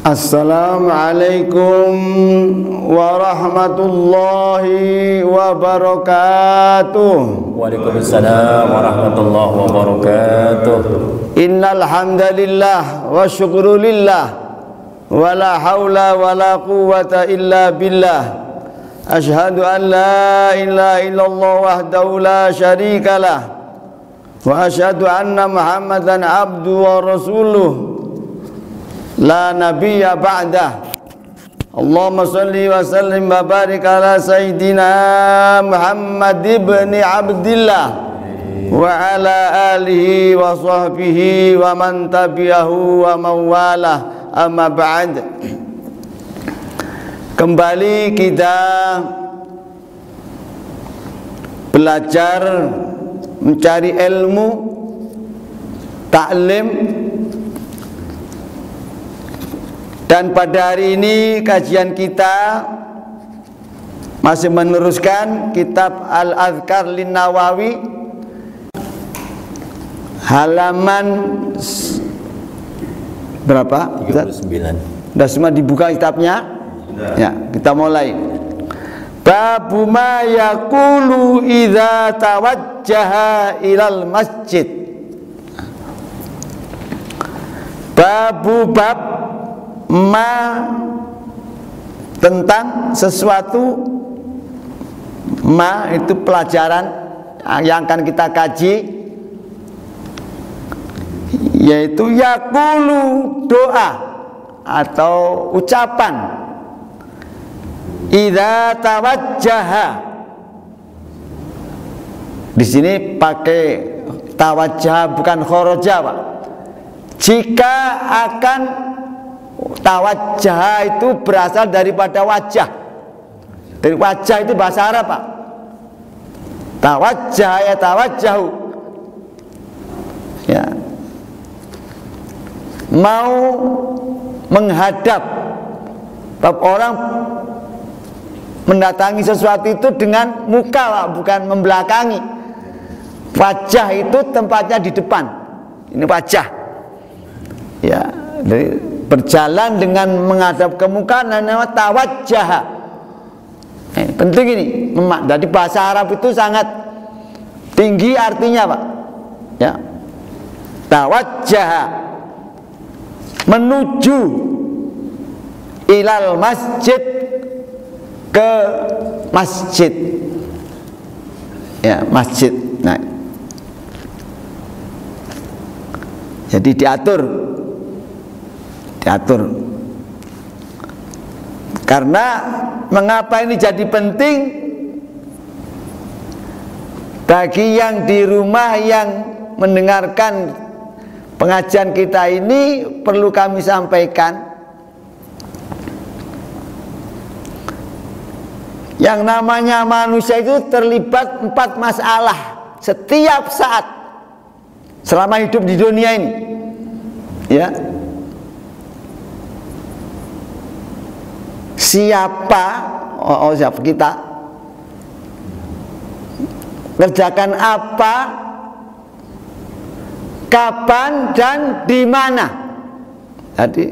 Assalamualaikum warahmatullahi wabarakatuh. Waalaikumsalam warahmatullahi wabarakatuh. Innal hamdalillah wa syukrulillah wa la haula wa la quwwata illa billah. Asyhadu an la ilaha illallah wahdahu la syarikalah wa asyhadu anna Muhammadan abduhu wa rasuluh la nabiyya ba'dah. Allahumma salli wa sallim wa barik ala sayyidina Muhammad ibn Abdillah wa ala alihi wa sahbihi wa man tabi'ahu wa mawalah, amma ba'd. Kembali kita belajar mencari ilmu, taklim. Dan pada hari ini kajian kita masih meneruskan kitab Al-Adhkar Lin-Nawawi, halaman berapa? 39. Sudah semua dibuka kitabnya? Ya, kita mulai. Babu ma yaqulu idza tawajjaha ilal masjid. Bab ma tentang sesuatu, ma itu pelajaran yang akan kita kaji, yaitu yaqulu, doa atau ucapan, idza tawajjaha. Di sini pakai tawajjah bukan kharaja, Pak. Jika akan, tawajjah itu berasal daripada wajah. Dari wajah itu bahasa Arab, Pak. Tawajjah ya tawajjahu. Ya. Mau menghadap. Orang mendatangi sesuatu itu dengan muka, Pak, bukan membelakangi. Wajah itu tempatnya di depan. Ini wajah. Ya, dari berjalan dengan menghadap ke muka namanya tawajjah. Penting ini. Jadi bahasa Arab itu sangat tinggi artinya, Pak. Ya. Tawajjah, menuju ilal masjid, ke masjid. Ya, masjid. Nah. Jadi diatur. Karena mengapa ini jadi penting bagi yang di rumah yang mendengarkan pengajian kita ini, perlu kami sampaikan. Yang namanya manusia itu terlibat 4 masalah setiap saat selama hidup di dunia ini. Ya. Siapa, siapa kita, kerjakan apa, kapan dan di mana. Jadi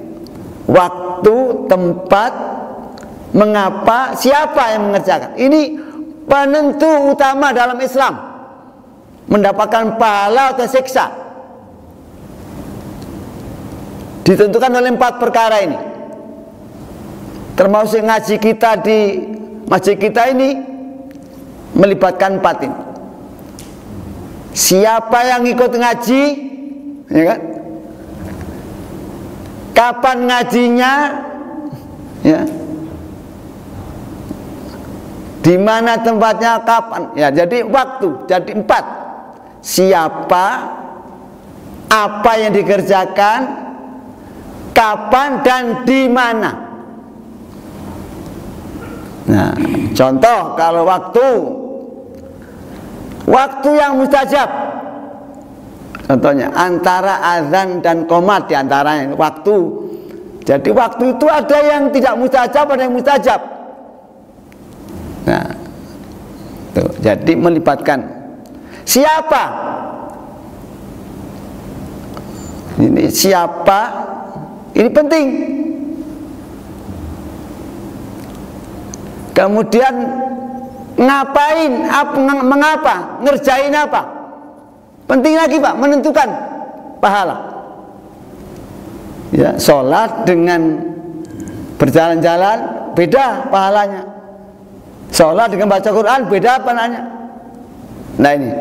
waktu, tempat, mengapa, siapa yang mengerjakan. Ini penentu utama dalam Islam, mendapatkan pahala atau siksa. Ditentukan oleh 4 perkara ini. Termasuk ngaji kita di masjid kita ini melibatkan 4 ini. Siapa yang ikut ngaji, ya kan? Kapan ngajinya, ya? Di mana tempatnya, kapan? Ya, jadi waktu. Jadi 4. Siapa, apa yang dikerjakan, kapan dan di mana. Nah, contoh kalau waktu yang mustajab, contohnya antara azan dan qomat, diantaranya waktu. Jadi waktu itu ada yang tidak mustajab, ada yang mustajab. Nah, tuh, jadi melibatkan siapa, ini siapa, ini penting. Kemudian ngapain, mengapa, ngerjain apa. Penting lagi Pak, menentukan pahala. Ya, sholat dengan berjalan-jalan beda pahalanya. Sholat dengan baca Quran beda pahalanya. Nah ini.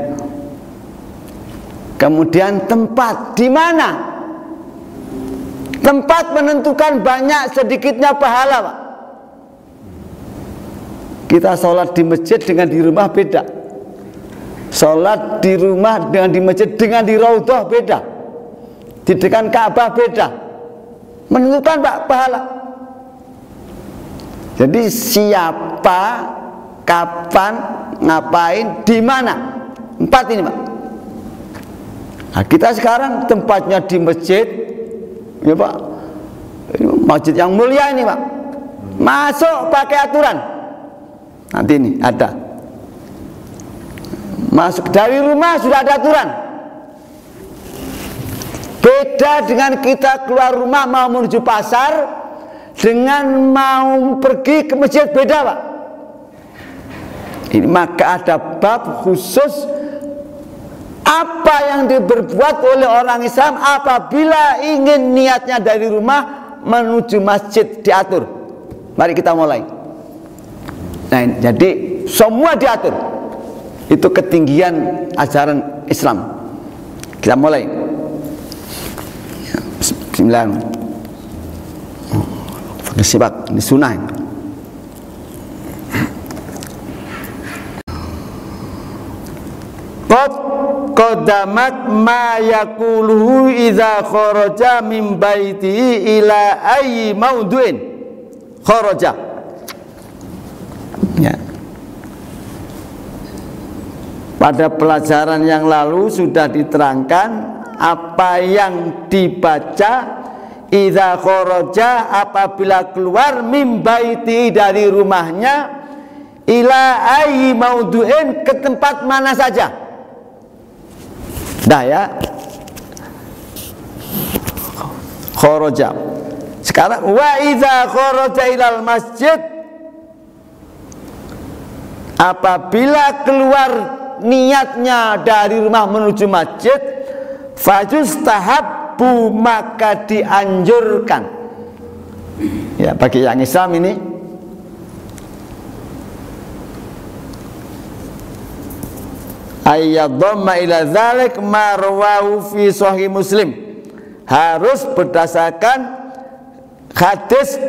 Kemudian tempat di mana? Tempat menentukan banyak sedikitnya pahala Pak. Kita sholat di masjid dengan di rumah beda. Sholat di rumah dengan di masjid dengan di raudhah beda. Di dekat Ka'bah beda. Menentukan Pak pahala. Jadi siapa, kapan, ngapain, di mana? 4 ini Pak. Nah, kita sekarang tempatnya di masjid, ya Pak. Ini masjid yang mulia ini Pak. Masuk pakai aturan. Nanti ini ada. Masuk dari rumah sudah ada aturan. Beda dengan kita keluar rumah mau menuju pasar dengan mau pergi ke masjid, beda Pak. Ini maka ada bab khusus apa yang diperbuat oleh orang Islam apabila ingin niatnya dari rumah menuju masjid diatur. Mari kita mulai. Nah, jadi semua diatur. Itu ketinggian ajaran Islam. Kita mulai. Bismillah. Simak, ini sunnah. Qadamat ma yaquluhu idza kharaja min baitihi ila ayyi maudu'in kharaja. Ya. Pada pelajaran yang lalu sudah diterangkan apa yang dibaca idza kharaja apabila keluar min baiti dari rumahnya ila ayyi maudu'in ke tempat mana saja. Dah ya. Kharaja. Sekarang wa idza kharaja ilal masjid apabila keluar niatnya dari rumah menuju masjid fajustahabbu maka dianjurkan. Ya, bagi yang Islam ini ayyadhamma ila dzalik ma rawahu fi sahih Muslim, harus berdasarkan hadis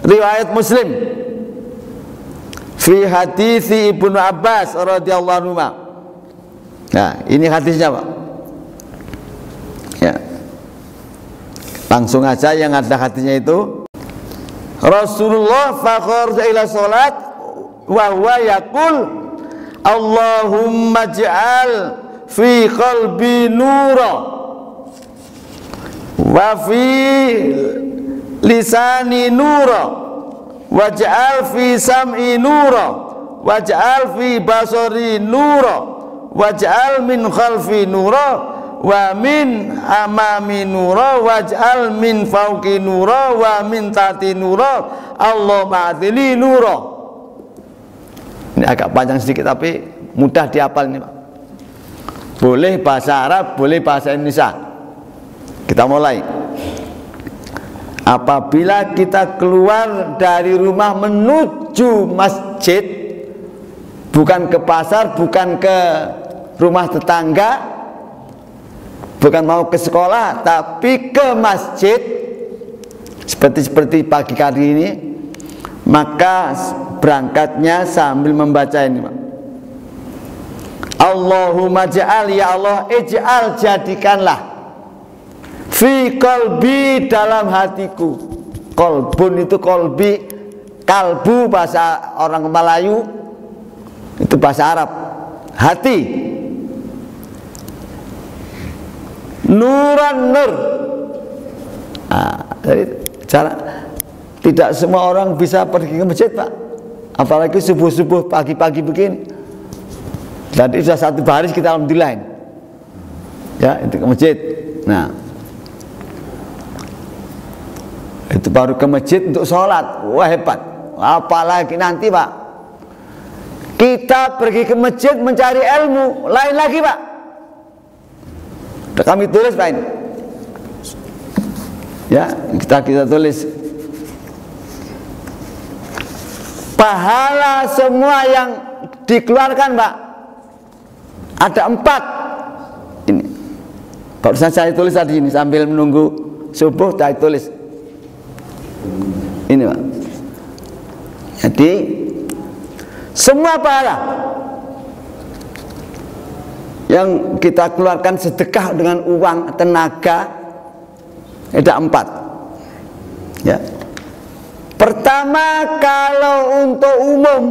riwayat Muslim fi hadis Ibnu Abbas radhiyallahu anhu. Nah, ini hadisnya Pak. Ya. Langsung aja yang ada hadisnya itu. Rasulullah fakharaja ila salat wa huwa yaqul Allahumma ja'al fi qalbi nura wa fi lisani nura waj'al fi sam'i nura waj'al fi basari nura waj'al min khalfi nura wa min amami nura waj'al min fawqi nura wa min tahti nura Allahumma adili nura. Ini agak panjang sedikit tapi mudah dihafal ini Pak. Boleh bahasa Arab, boleh bahasa Indonesia. Kita mulai. Apabila kita keluar dari rumah menuju masjid, bukan ke pasar, bukan ke rumah tetangga, bukan mau ke sekolah, tapi ke masjid, seperti pagi hari ini, maka berangkatnya sambil membaca ini Pak. Allahumma ja'al, ya Allah, ij'al, jadikanlah fi qalbi, dalam hatiku. Kolbun itu kolbi, kalbu bahasa orang Melayu, itu bahasa Arab, hati. Nuran, nur. Nah, jadi cara tidak semua orang bisa pergi ke masjid Pak, apalagi subuh-subuh pagi-pagi begini. Jadi sudah satu baris kita alhamdulillah ya, itu ke masjid. Nah, itu baru ke masjid untuk sholat. Wah, hebat. Apalagi nanti Pak, kita pergi ke masjid mencari ilmu, lain lagi Pak. Kami tulis Pak ini. Ya, kita tulis. Pahala semua yang dikeluarkan Pak, ada 4. Ini barusan saya tulis tadi ini sambil menunggu subuh saya tulis. Ini Pak. Jadi semua pahala yang kita keluarkan sedekah dengan uang, tenaga, ada 4. Ya. Pertama, kalau untuk umum,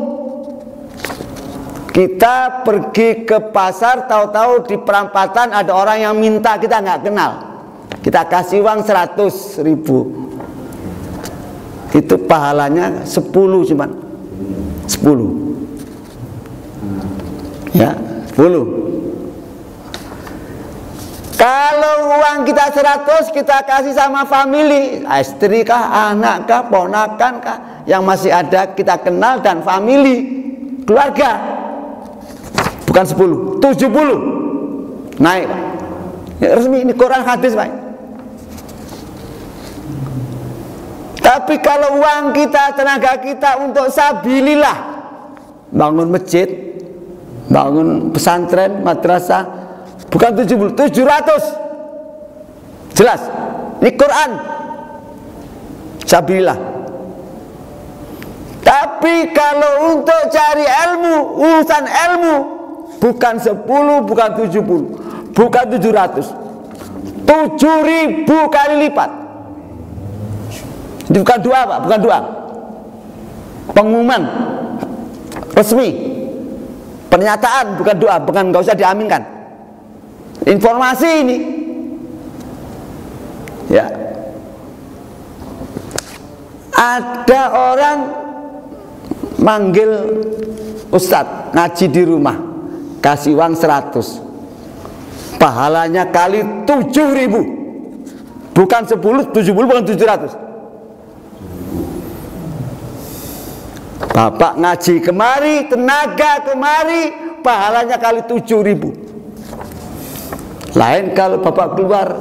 kita pergi ke pasar, tahu-tahu di perampatan ada orang yang minta, kita nggak kenal, kita kasih uang 100.000, itu pahalanya 10 cuman 10. Ya, 10. Kalau uang kita 100, kita kasih sama family, istri kah, anak kah, ponakan kah, yang masih ada kita kenal, dan family, keluarga. Bukan 10, 70. Naik Pak. Ya, resmi, ini Quran hadis Pak. Tapi kalau uang kita, tenaga kita untuk sabilillah, bangun masjid, bangun pesantren, madrasah, bukan 70, 700. Jelas. Ini Quran. Sabilillah. Tapi kalau untuk cari ilmu, urusan ilmu, bukan 10, bukan 70, bukan 700. 7.000 kali lipat. Ini bukan doa Pak, bukan doa. Pengumuman resmi. Pernyataan, bukan doa, bukan, nggak usah diaminkan. Informasi ini, ya, ada orang manggil ustadz ngaji di rumah, kasih uang 100, pahalanya kali 7.000, bukan 10, 70, bukan 700. Bapak ngaji kemari, tenaga kemari, pahalanya kali 7.000. Lain kalau Bapak keluar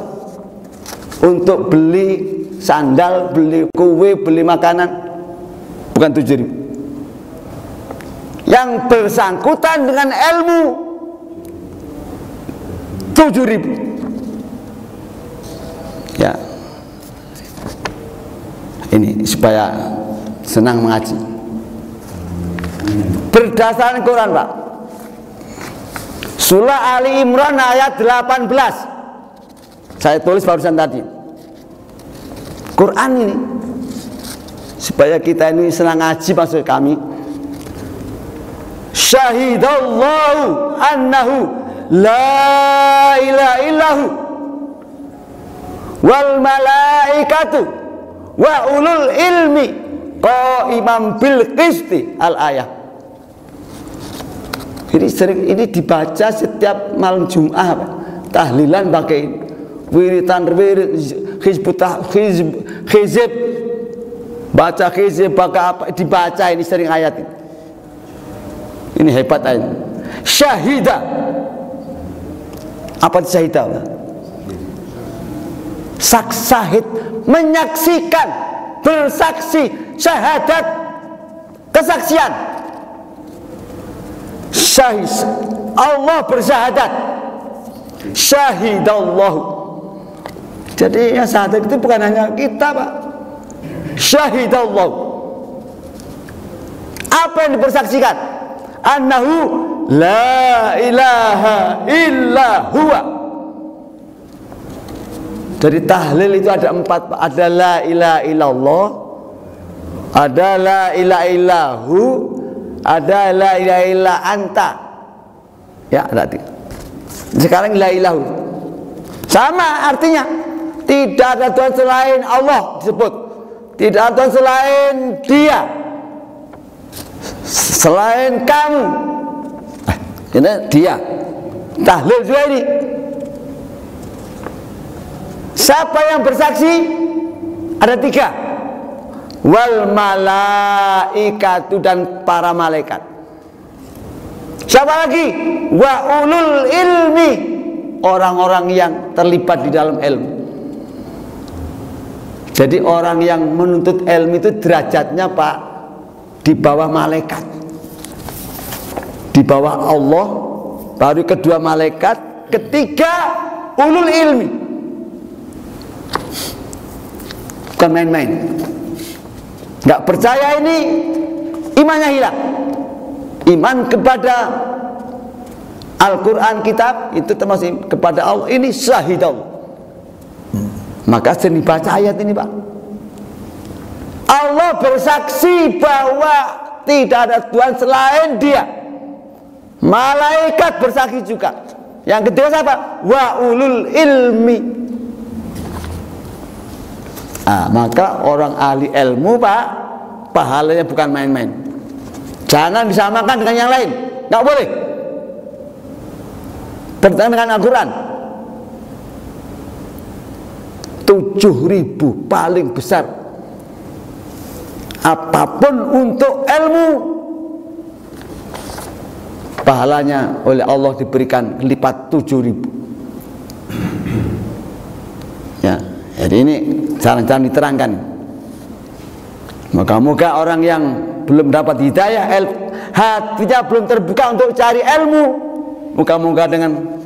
untuk beli sandal, beli kue, beli makanan, bukan 7.000. Yang bersangkutan dengan ilmu 7.000. Ya, ini supaya senang mengaji. Berdasarkan Quran Pak, Surah Ali Imran ayat 18. Saya tulis barusan tadi. Quran ini supaya kita ini senang ngaji, maksud kami. Syahidallahu annahu la ilaha illahu wal malaikatu wa ulul ilmi qaiman bil qisti, al ayah. Ini sering ini dibaca setiap malam Jumat, tahlilan pakai wiritan, hizib, baca hizib, baca apa, dibaca ini sering ayat ini. Ini hebat ayat. Syahida. Apa itu syahida? Saksahid, menyaksikan, bersaksi, syahadat, kesaksian. Syahid, Allah bersyahadat. Syahidallahu. Jadi yang syahadat itu bukan hanya kita Pak. Syahidallahu. Apa yang dipersaksikan? Annahu la ilaha illa huwa. Dari tahlil itu ada 4 Pak. Ada la ilaha illallah, ada la ilaha illahu, ada la ilaha illa anta. Ya, ada 3. Sekarang la ilahu. Sama artinya. Tidak ada Tuhan selain Allah disebut. Tidak ada Tuhan selain Dia. Selain kamu. Ini Dia. Tahlil juga ini. Siapa yang bersaksi? Ada 3. wal malaikatu, dan para malaikat. Siapa lagi? Wa ulul ilmi, orang-orang yang terlibat di dalam ilmu. Jadi orang yang menuntut ilmu itu derajatnya Pak di bawah malaikat, di bawah Allah, baru kedua malaikat, ketiga ulul ilmi. Bukan main-main. Nggak percaya ini imannya hilang. Iman kepada Al-Quran kitab itu termasuk kepada Allah, ini syahid Allah. Maka sering baca ayat ini Pak. Allah bersaksi bahwa tidak ada Tuhan selain Dia. Malaikat bersaksi juga. Yang ketiga siapa? Wa ulul ilmi. Maka orang ahli ilmu Pak, pahalanya bukan main-main. Jangan disamakan dengan yang lain, nggak boleh. Bertentangan dengan Al-Quran. 7.000 paling besar. Apapun untuk ilmu, pahalanya oleh Allah diberikan lipat 7.000. Ya, jadi ini cara-cara diterangkan. Moga-moga orang yang belum dapat hidayah, hatinya belum terbuka untuk cari ilmu, moga-moga dengan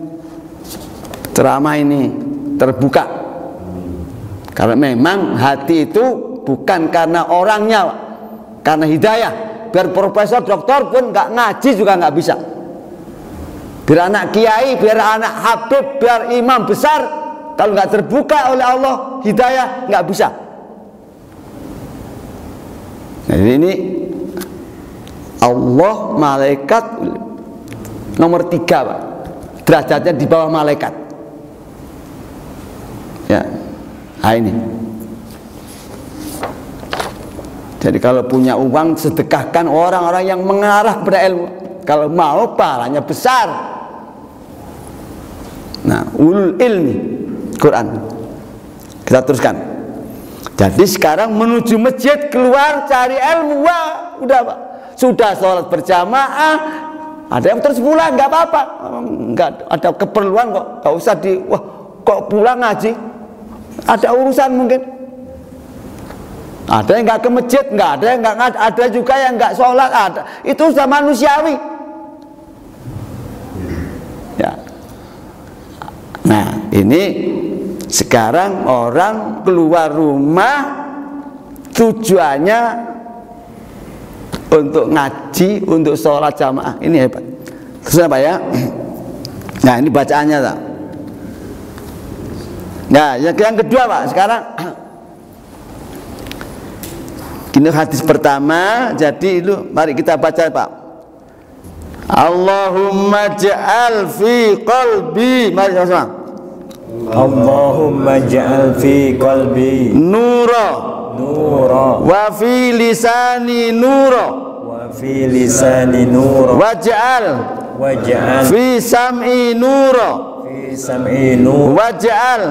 ceramah ini terbuka. Karena memang hati itu bukan karena orangnya, karena hidayah. Biar profesor, doktor pun nggak ngaji juga nggak bisa. Biar anak kiai, biar anak habib, biar imam besar, kalau nggak terbuka oleh Allah hidayah nggak bisa. Nah, ini Allah, malaikat nomor 3 Pak, derajatnya di bawah malaikat. Ya, nah ini. Jadi kalau punya uang, sedekahkan orang-orang yang mengarah kepada ilmu. Kalau mau pahalanya besar. Nah, ulul ilmi Quran. Kita teruskan. Jadi sekarang menuju masjid, keluar cari ilmu. Wah, udah Pak. Sudah sholat berjamaah, ada yang terus pulang, nggak apa-apa. Nggak ada keperluan kok. Nggak usah wah kok pulang ngaji. Ada urusan mungkin. Ada yang nggak ke masjid, nggak ada yang nggak, ada juga yang nggak sholat, ada. Itu sudah manusiawi. Ya. Nah, ini sekarang orang keluar rumah tujuannya untuk ngaji, untuk sholat jamaah. Ini hebat. Terus apa ya? Nah, ini bacaannya tak? Nah, yang kedua Pak, sekarang ini hadis pertama. Jadi itu mari kita baca Pak. Allahumma ja'al fi qalbi, mari sama-sama. Allahumma ja'al fi qalbi nura wa fi lisani nura wa fi lisani nura waj'al fi sam'i nura fi sam'i nura waj'al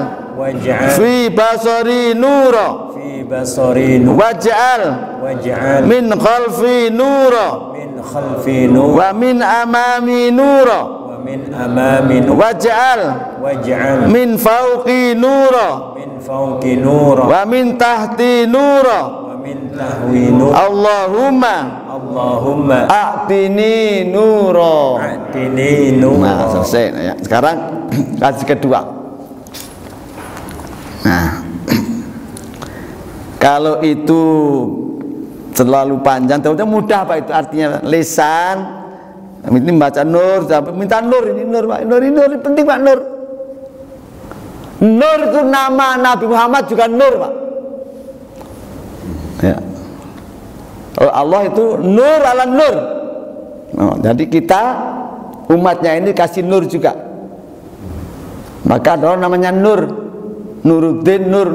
fi basari nura fi basari nura waj'al min khalfi nura wa min amami nura min amami nura waj'al min fawqi nura wa min tahti nura wa min tahwi nura. Allahumma a'tini nura. Nah, selesai ya. Sekarang hadis kedua. Nah, kalau itu terlalu panjang, tahu mudah Pak, itu artinya lisan. Ini membaca nur, minta nur, ini nur Pak, nur ini penting Pak, nur. Nur itu nama Nabi Muhammad juga nur Pak. Ya. Allah itu nur ala nur. Nah, jadi kita umatnya ini kasih nur juga. Maka ada namanya nur, Nuruddin, nur.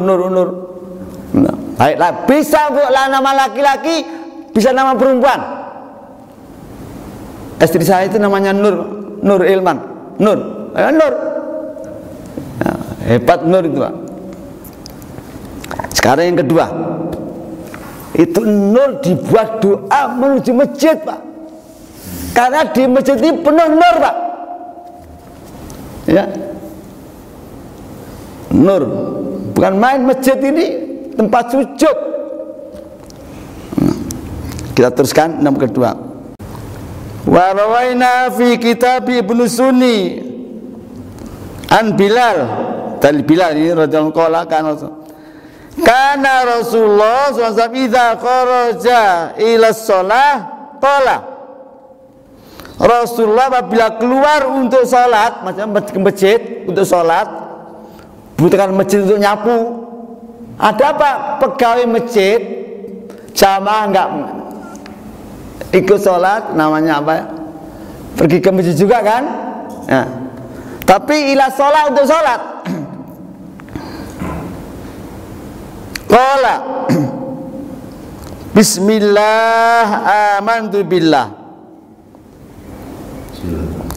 Nah, baiklah, bisa untuk nama laki-laki, bisa nama perempuan. Istri saya itu namanya Nur Ilman, Nur. Nah, hebat Nur itu Pak. Sekarang yang kedua, Itu nur dibuat doa menuju masjid, Pak. Karena di masjid ini penuh nur, Pak. Ya. Nur. Bukan main, masjid ini tempat sujud. Kita teruskan nomor kedua. Wa rawaina fi kitab Ibnu Sunni an Bilal, dari Bilal ini radhiyallahu anhu, kana Rasulullah SAW idza kharaja ila shalah qala, Rasulullah apabila keluar untuk sholat, macam ke masjid untuk sholat, bukan masjid untuk nyapu. Ada apa? Pegawai masjid jamaah enggak ikut sholat, namanya apa ya? Pergi ke masjid juga kan? Nah, tapi ila sholat untuk sholat. Qala Bismillah amantu billah.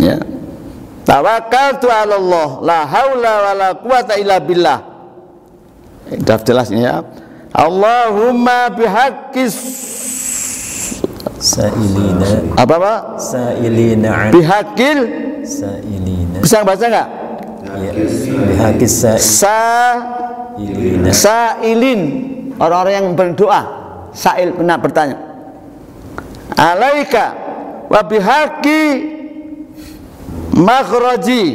Ya. Tawakkaltu 'ala Allah, la haula wala quwata illa billah. Sudah jelas ini ya. Allahumma bihaqqis Sa'ilina. Apa Pak? Sa'ilina. Bihaqqil Sa'ilina. Bisa baca enggak? Ya. Bihaqqis sa'ilina. Sa'ilin, orang-orang yang berdoa. Sa'il benar bertanya. Alaika wa bihaqqi makhraji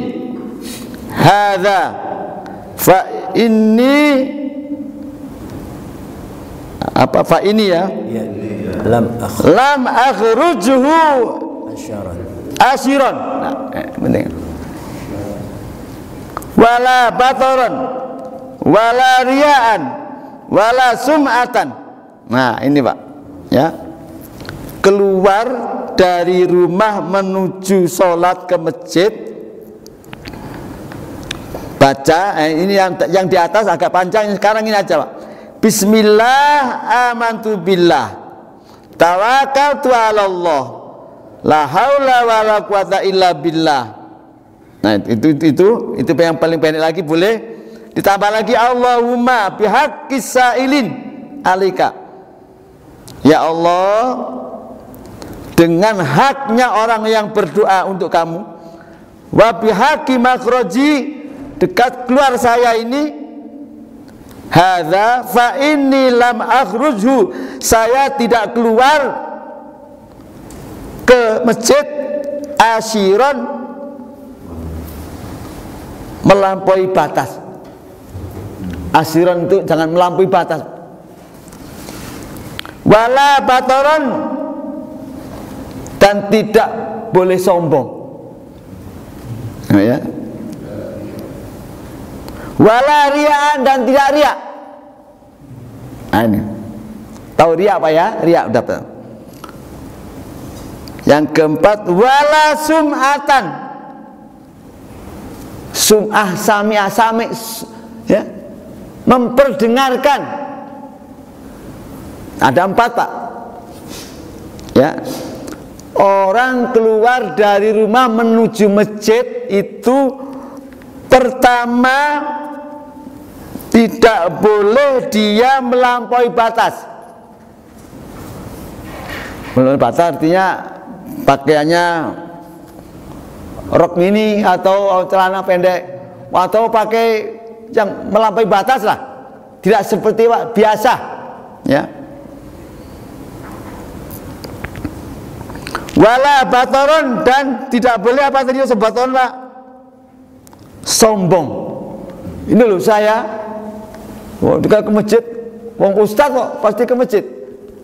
hadza fa inni apa fa ini ya? Ya. Lam akhrujuhu asyiran. Nah, penting. Wala bataran wala riyaan wala sum'atan. Nah, ini Pak, ya. Keluar dari rumah menuju sholat ke masjid, baca ini yang di atas agak panjang, sekarang ini aja Pak. Bismillah amantu billah, tawakkaltu 'ala Allah, la haula wala quwata illa billah. Nah, itu yang paling pendek lagi, boleh ditambah lagi Allahumma bihaqqis sa'ilin alika. Ya Allah, dengan haknya orang yang berdoa untuk kamu, wa bihaqqi makhraji, dekat keluar saya ini, hadza fa inni lam akhrujhu, saya tidak keluar ke masjid asyiran, melampaui batas. Asyiran itu jangan melampaui batas. Wala bataran, dan tidak boleh sombong. Nah, ya. Wala riyaan, dan tidak riak. Nah, ini. Tahu riak apa ya? Riak udah tahu. Yang keempat, wala sum'atan. Sum'ah, sami'ah, sami', ya. Memperdengarkan. Ada 4 Pak. Ya. Orang keluar dari rumah menuju masjid itu pertama tidak boleh dia melampaui batas. Melampaui batas artinya pakaiannya rok mini atau celana pendek, atau pakai yang melampaui batas lah, tidak seperti biasa, ya. Wala bataron, dan tidak boleh apa tadi sebatoron Pak? Sombong. Ini loh saya, ke masjid, wong ustaz kok pasti ke masjid.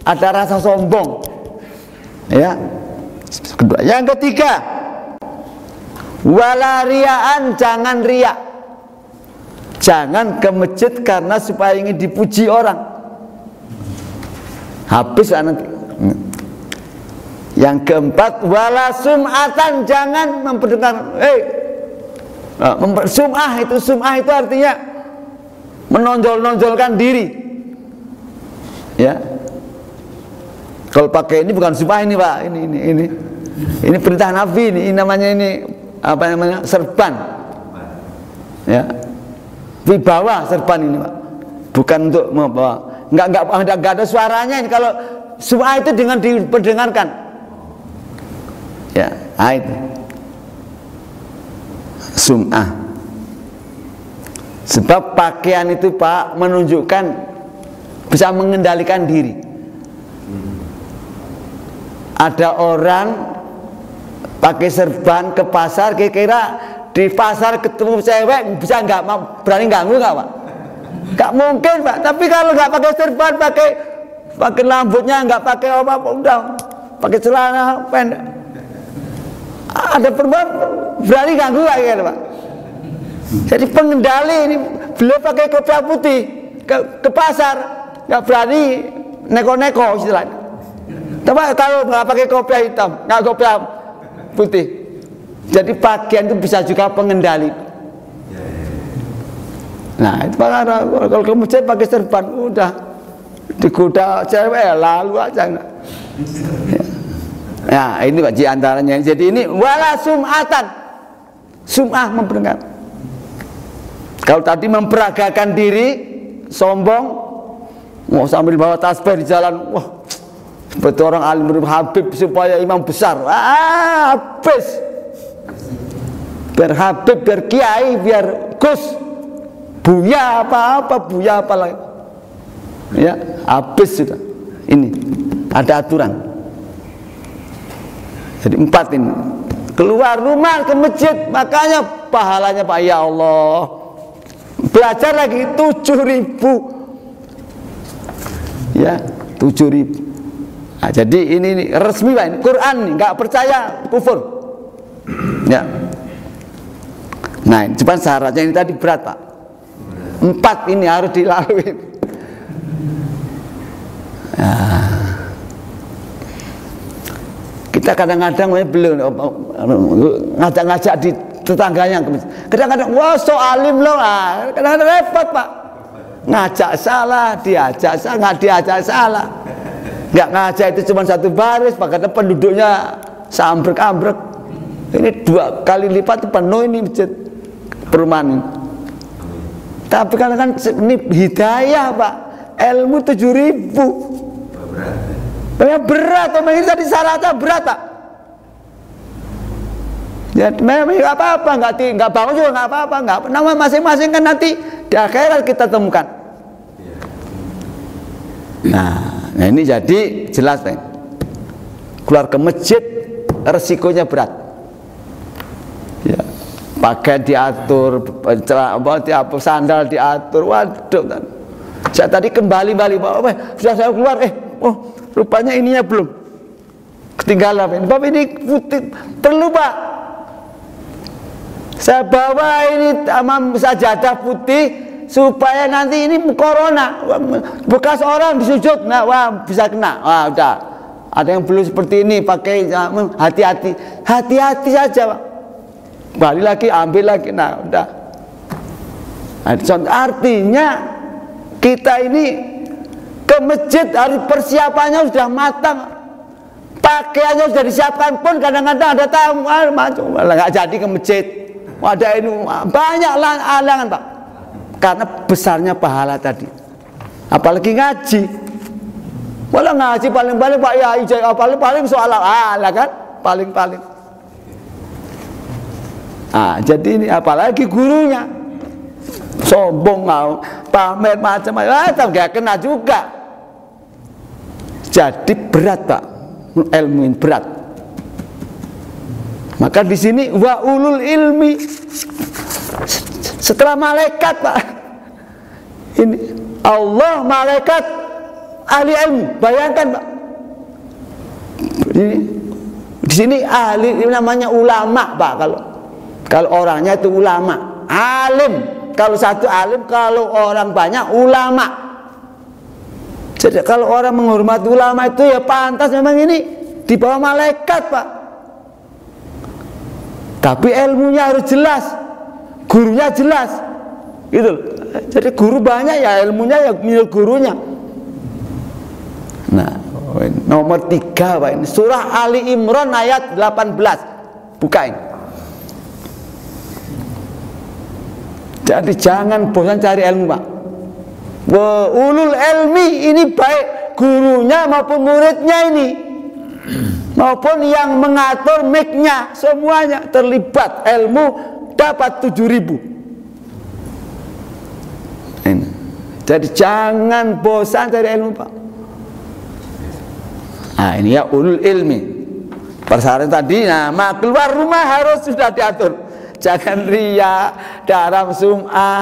Ada rasa sombong, ya. Kedua, yang ketiga, wala riyaan, jangan riak. Jangan ke masjid karena supaya ingin dipuji orang. Habis nanti. Yang keempat, wala sum'atan, jangan memperdengarkan. Sum'ah itu artinya menonjol-nonjolkan diri. Ya. Kalau pakai ini bukan sum'ah ini Pak, ini perintah Nabi, ini namanya apa namanya? Serban. Ya. Wibawa serban ini Pak. Bukan untuk membawa. Enggak ada suaranya ini kalau sum'ah itu dengan diperdengarkan. Ya, itu sum'ah. Sebab pakaian itu Pak menunjukkan bisa mengendalikan diri. Ada orang pakai serban ke pasar, kira-kira di pasar ketemu cewek bisa nggak berani ganggu nggak Pak? Nggak mungkin Pak. Tapi kalau nggak pakai serban, pakai rambutnya nggak pakai apa-apa, udah pakai celana pendek, ada perempuan berani ganggu nggak gitu Pak? Jadi pengendali ini, beliau pakai kopiah putih ke pasar, nggak berani neko-neko istilahnya. Tapi kalau nggak pakai kopiah hitam, nggak kopiah putih, jadi pakaian itu bisa juga pengendali. Nah, itu kalau ke masjid pakai serban, udah digoda cewek lalu aja. Ya, ini Pak antaranya. Jadi ini wala sum'atan, sum'ah memperdengarkan. Kalau tadi memperagakan diri, sombong, mau sambil bawa tasbih di jalan, wah, seperti orang alim Habib supaya imam besar, habis. Biar Habib, biar Kiai, biar Gus, buya apa lagi, ya habis sudah. Ini ada aturan. Jadi 4 ini. Keluar rumah ke masjid, makanya pahalanya Pak, ya Allah. Belajar lagi 7.000, ya 7.000. Nah, jadi ini resmi Pak, ini Quran nih, nggak percaya kufur. Ya. Nah, cuma syaratnya ini tadi berat Pak. 4 ini harus dilalui. Nah, kita kadang-kadang belum ngajak-ngajak di tetangganya, kadang-kadang wah so alim loh, kadang-kadang repot Pak, ngajak salah, diajak salah, nggak diajak salah, nggak ngajak itu cuma 1 baris, makanya penduduknya seambrek-ambrek. Ini 2 kali lipat penuh ini masjid perumahan ini. Tapi kan ini hidayah Pak, ilmu 7.000 berat, ini tadi syaratnya berat Pak. Ya memang nggak apa-apa, nggak bangun juga nggak apa-apa, nggak. Nama masing-masing kan nanti di akhirat kita temukan. Nah ini jadi jelas nih. Keluar ke masjid resikonya berat. Ya, pakaian diatur, sandal diatur, waduh. Saya tadi kembali sudah saya keluar, oh rupanya ininya belum ketinggalan. Bapak ini putih, perlu Pak. Saya bawa ini sajadah putih supaya nanti ini corona, bekas orang disujud, nah wah bisa kena. Wah udah, ada yang belum seperti ini, pakai hati-hati saja Pak. Balik lagi, ambil lagi, nah udah. Artinya kita ini ke masjid harus persiapannya sudah matang, pakaiannya sudah disiapkan, pun kadang-kadang ada tamu malah nggak jadi ke masjid. Ada ini banyak alangan Pak, karena besarnya pahala tadi. Apalagi ngaji, malah ngaji paling-paling Pak ya, paling soal ala kan, paling. Jadi ini apalagi gurunya sombong, mau pamer macam-macam, nggak kena juga. Jadi berat Pak, ilmu ini berat. Maka di sini wa ulul ilmi, setelah malaikat Pak, ini Allah, malaikat, ahli ilmu. Bayangkan Pak, ini di sini ahli, ini namanya ulama Pak. Kalau orangnya itu ulama, alim. Kalau satu alim, kalau orang banyak ulama. Jadi kalau orang menghormati ulama itu ya pantas memang ini di bawah malaikat Pak. Tapi ilmunya harus jelas, gurunya jelas, gitu. Jadi guru banyak ya, ilmunya ya milik gurunya. Nah, nomor 3 Pak, ini surah Ali Imran ayat 18, bukain. Jadi jangan bosan cari ilmu Pak. Ulul ilmi ini baik gurunya maupun muridnya ini, maupun yang mengatur mic-nya, semuanya terlibat. Ilmu dapat 7.000. Jadi jangan bosan dari ilmu, Pak. Nah ini ya ulul ilmi. Persyaratan tadi, nah keluar rumah harus sudah diatur. Jangan riya, dalam sum'ah,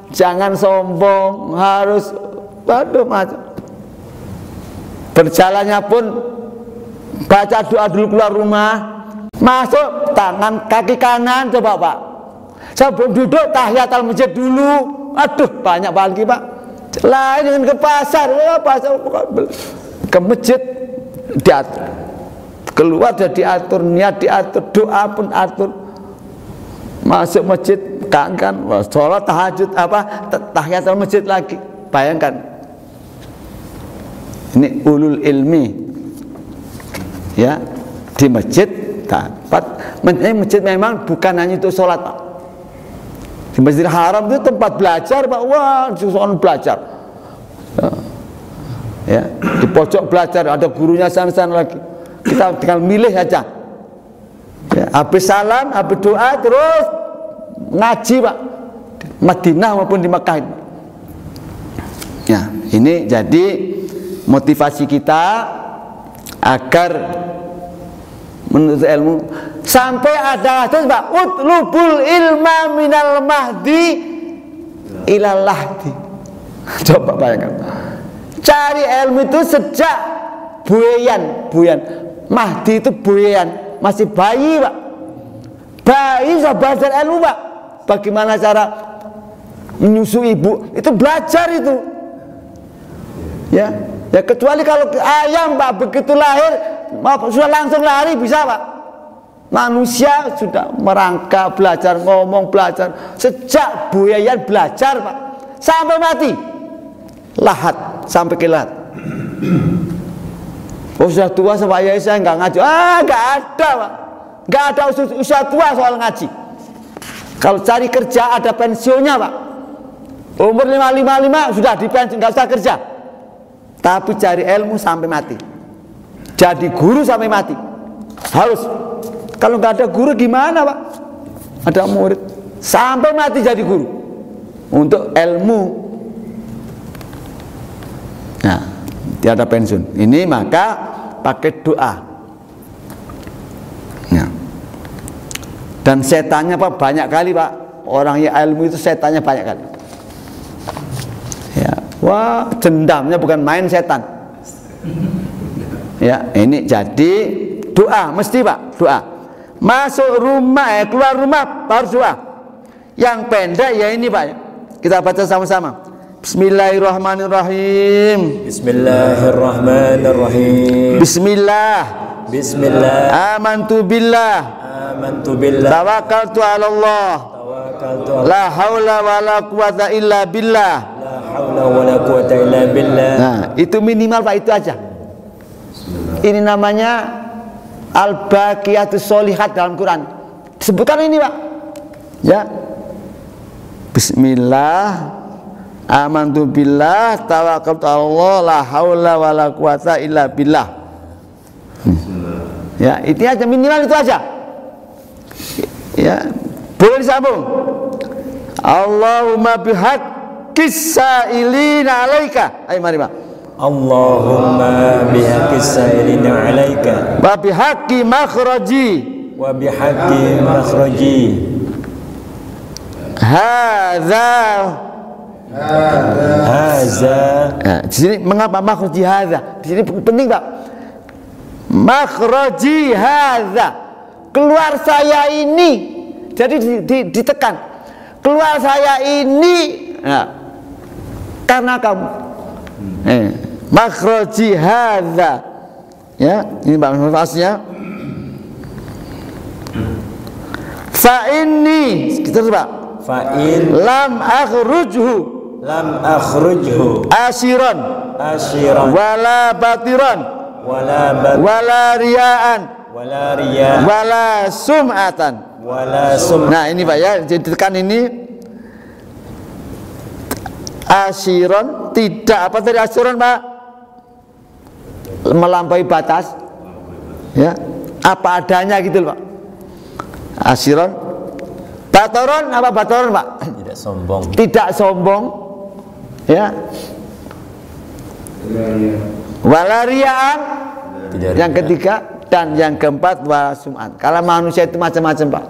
jangan sombong, harus waduh macam. Berjalannya pun baca doa dulu keluar rumah, masuk tangan kaki kanan coba Pak. Sebelum duduk tahiyatul masjid dulu. Aduh banyak lagi Pak. Lain dengan ke pasar, ke masjid diatur, keluar sudah diatur, niat diatur, doa pun atur. Masuk masjid kan sholat tahajud tahiyatul masjid lagi. Bayangkan ini ulul ilmi ya, di masjid dapat. Masjid memang bukan hanya untuk sholat Pak. Di Masjidil Haram itu tempat belajar Pak. Wah soal belajar ya, di pojok belajar ada gurunya sana-sana lagi, kita tinggal milih aja ya. Habis salam, habis doa terus ngaji Pak, Madinah maupun di Mekah itu. Ya, ini jadi motivasi kita agar menuntut ilmu. Sampai ada hadis Pak, utlubul ilma minal mahdi ilal lahdi. Coba bayangkan, cari ilmu itu sejak buayan. Mahdi itu buayan, masih bayi Pak. Bayi sudah belajar ilmu Pak. Bagaimana cara menyusui ibu, itu belajar itu. Ya kecuali kalau ayam Pak, begitu lahir sudah langsung lari bisa Pak. Manusia sudah merangkak, belajar ngomong, belajar sejak buayan belajar Pak, sampai mati. Lahat sampai ke lahat. Oh sudah tua sama ayah saya nggak ngaji. Nggak ada Pak, nggak ada usia tua soal ngaji. Kalau cari kerja ada pensiunnya Pak. Umur 55 sudah dipensiun, nggak usah kerja. Tapi cari ilmu sampai mati. Jadi guru sampai mati. Harus. Kalau nggak ada guru gimana Pak? Ada murid sampai mati jadi guru untuk ilmu. Nah, tiada pensiun. Ini maka pakai doa. Nah. Dan setannya Pak banyak kali Pak. Orang yang ilmu itu setannya banyak kali. Ya, wah dendamnya bukan main setan. Ya, ini jadi doa mesti Pak, doa. Masuk rumah keluar rumah harus doa. Yang pendek ya ini Pak. Kita baca sama-sama. Bismillahirrahmanirrahim. Bismillahirrahmanirrahim. Bismillah. Amantu billah. Tawakkaltu 'ala Allah. La haula wala quwata illa billah. Nah, itu minimal Pak, itu aja. Ini namanya Al-Baqiyatus Sholihat dalam Quran. Disebutkan ini Pak. Ya. Bismillah. Amantu billah, tawakkaltu 'ala Allah, la haula wala quwata illa billah. Ya, itu aja, minimal itu aja. Ya, boleh disambung. Allahumma bihaqqis sa'ilina 'alaika. Ayo mari Pak. Allahumma bihaqqis sa'ilina 'alaika wa bihaqqi makhraji hadza. Nah, di sini mengapa makhraji hadza? Di sini penting Pak. Makhraji hadza, keluar saya ini. Jadi ditekan. Keluar saya ini. Nah, karena kamu. Makhraji hadza. Ya, ini maksudnya. Fa inni, kita coba. Fa in lam akhrujhu asiran wala batiran wala riyaan wala sum'atan. Nah ini Pak ya, jadi tekan ini asiran tidak apa tadi asyuran Pak? Melampaui batas, ya, apa adanya gitu Pak. Asyuran, batoron apa batoron Pak? Tidak sombong. Tidak sombong, ya. Walariaan, yang ketiga, dan yang keempat wasum'an. Kalau manusia itu macam-macam Pak.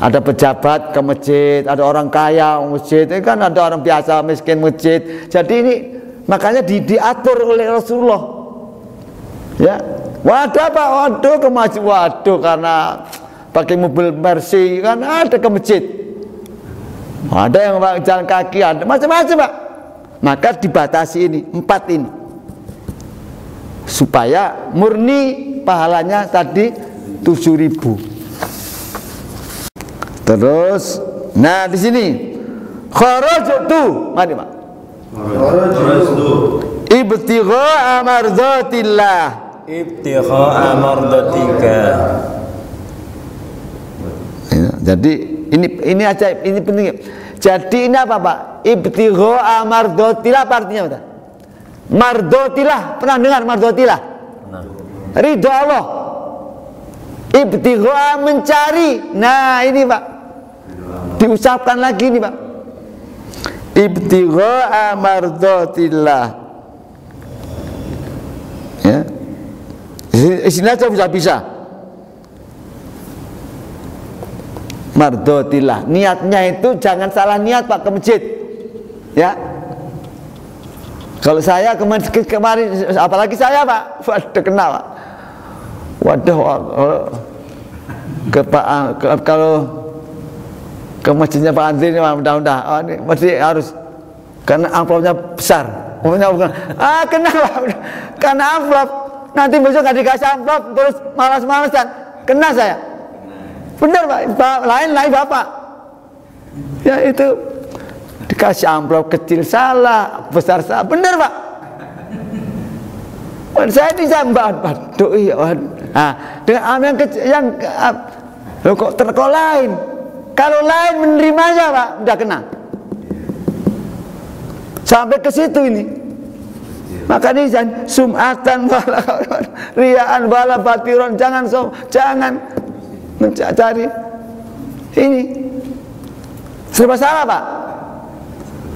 Ada pejabat ke masjid, ada orang kaya ke masjid, itu kan ada orang biasa miskin masjid. Jadi ini makanya diatur oleh Rasulullah. Ya, waduh apa? Waduh ke masjid, waduh karena pakai mobil Mercy kan ada ke masjid. Ada yang jalan kaki, ada macam-macam Pak. Maka dibatasi ini 4 ini supaya murni pahalanya tadi 7.000. Terus, nah di sini kharajtu, mari Pak. Kharajtu Ibtigha'a mardatillah. ibtigha'a mardatika. Ya, jadi ini aja, ini penting. Jadi ini apa Pak? Ibtigha'a mardatillah artinya apa? Mardatillah, pernah dengar mardatillah? Nah, Ridho Allah. Ibtigha'a mencari. Nah ini Pak, diucapkan lagi nih Pak. Ibtigha'a mardatillah. Ya, sini aja bisa. Mardatillah. Niatnya itu jangan salah niat Pak ke masjid. Ya. Kalau saya kemarin, apalagi saya Pak, waduh kena Pak. Waduh, kalau ke masjidnya Pak Andri ini mudah-mudah, oh, ini masjid harus karena amplopnya besar. Kena Pak, karena amplop. Nanti besok nggak dikasih amplop, terus malas-malasan, kena saya. Benar Pak, lain Bapak. Ya itu dikasih amplop kecil salah, besar salah, benar Pak. Saya disambat, waduh iya. Nah, dengan yang kok lain. Kalau lain menerimanya Pak, udah kena. Sampai ke situ ini. Maka ini sum'atan wala riyaan wala batiron, jangan mencari ini serba salah Pak.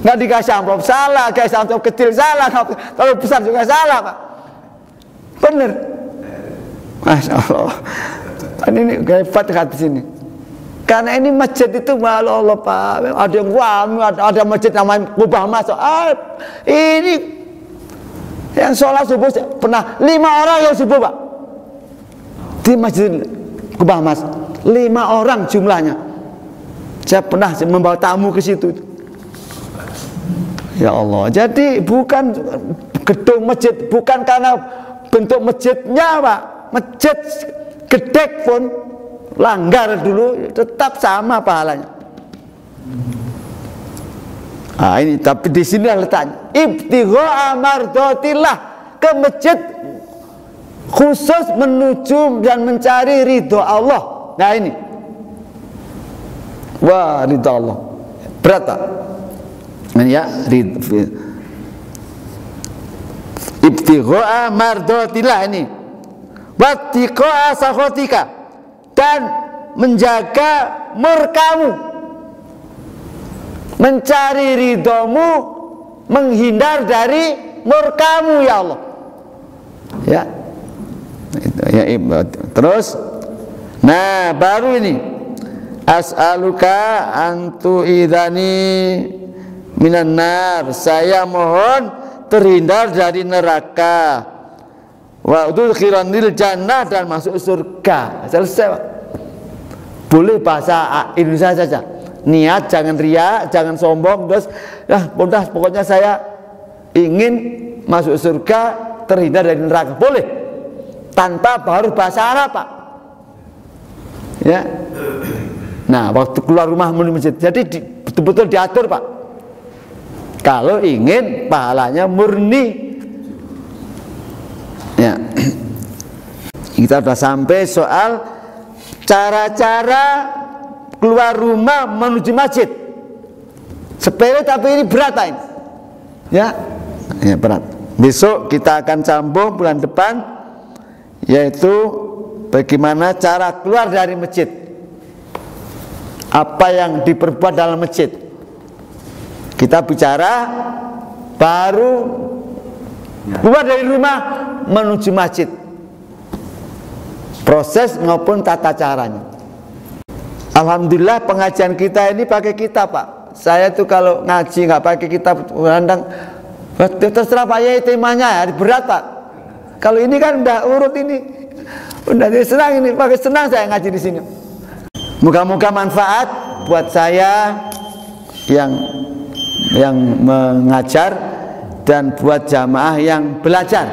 Nggak dikasih amplop salah, dikasih amplop kecil salah, kalau besar juga salah Pak. Bener. Masya Allah. Ini hebat di sini. Karena ini masjid itu malu Allah Pak. Ada yang ada masjid namanya Kubah Mas. Ini yang sholat subuh pernah 5 orang yang subuh Pak di masjid Kubah Mas. 5 orang jumlahnya. Saya pernah membawa tamu ke situ. Ya Allah. Jadi bukan gedung masjid, bukan karena bentuk masjidnya Pak. Masjid gedek pun langgar dulu tetap sama pahalanya. Nah ini, tapi di sini letaknya ibtigha'a mardatillah, ke masjid khusus menuju dan mencari ridho Allah. Nah ini, wah ridho Allah berat tak? Ya, ibtigha'a mardatillah ini, wattiqa'a sakhatika, dan menjaga murkamu, mencari ridhomu, menghindar dari murkamu ya Allah. Ya, ya terus, nah baru ini as'aluka antu idani minan nar, saya mohon terhindar dari neraka, wa udkhilanil jannah, dan masuk surga. Selesai Pak. Boleh bahasa Indonesia saja. Niat, jangan riya, jangan sombong, terus udah pokoknya saya ingin masuk surga, terhindar dari neraka. Boleh. Tanpa harus bahasa Arab Pak. Ya. Nah, waktu keluar rumah menuju masjid. Jadi betul-betul diatur Pak. Kalau ingin pahalanya murni. Ya. Kita sudah sampai soal cara-cara keluar rumah menuju masjid. Sepele tapi ini berat ini. Ya, ya berat. Besok kita akan sambung bulan depan, yaitu bagaimana cara keluar dari masjid. Apa yang diperbuat dalam masjid. Kita bicara baru keluar dari rumah menuju masjid. Proses maupun tata caranya. Alhamdulillah pengajian kita ini pakai kitab, Pak. Saya tuh kalau ngaji nggak pakai kitab berandang, terserah Pak Yai temanya ya, berat Pak. Kalau ini kan udah urut ini, udah senang ini, pakai senang saya ngaji di sini. Moga-moga manfaat buat saya yang mengajar dan buat jamaah yang belajar.